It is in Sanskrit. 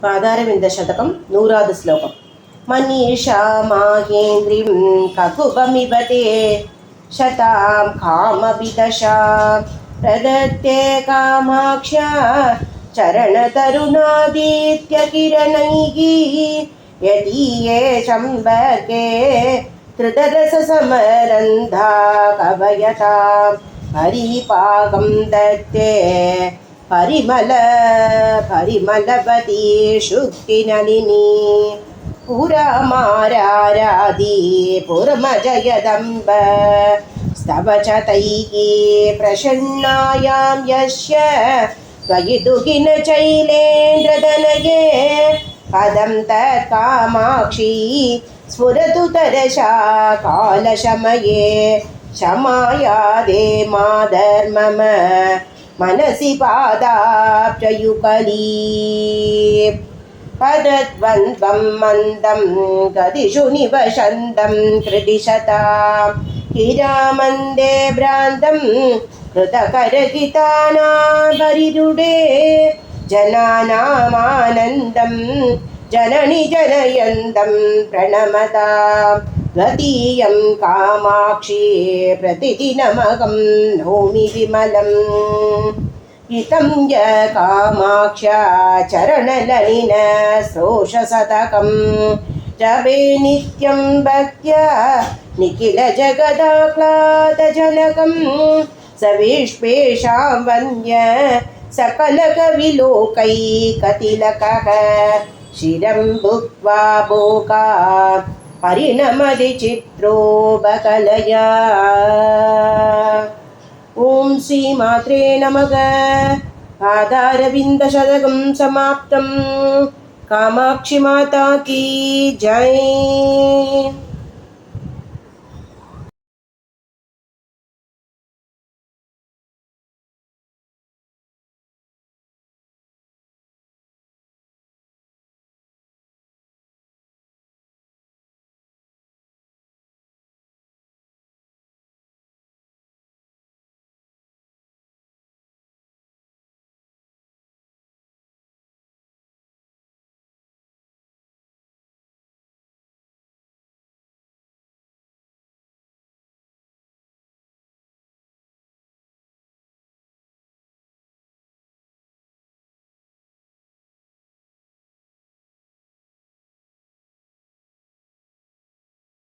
पादारविन्दशतकं 100வது श्लोकम् मनीषा माहेन्द्रिं ककुभमिव ते शतां कामविदशा प्रदत्ते कामाक्ष्या चरणतरुणादित्यकिरणैः यदीये शम्बके धृतरससमरन्धा कवयतां परिपाकं दत्ते परिमलवती शुक्तिनलिनी पुरमाराराधी पुरमजयदम्ब स्तव च तैः प्रसन्नायां यस्य त्वयि दुहिन चैलेन्द्रदनये पदं तत्कामाक्षी स्फुरतु तरसा कालशमये क्षमायादे माधर्मम मनसि पादाब्जयुगली पदद्वन्द्वं मन्दं गदिषु निवसन्तं कृतिशता हिरामन्दे भ्रान्तं कृतकरगितानाभरिरुडे जनानामानन्दं जननि जनयन्तं प्रणमता द्वितीयं कामाक्षी प्रतिदिनमहं नौमि विमलम् हितं य कामाक्ष्या चरणललिन शोषशतकं जपे नित्यं भक्त्या निखिलजगदाह्लादजनकं सविश्वेषां वन्द्य सकलकविलोकैकतिलकः शिरं भुक्त्वा भोगा परिणमति चित्रो बकलया। ॐ श्रीमात्रे नमः। पादारविन्दशतकं समाप्तं। कामाक्षी माता की जय।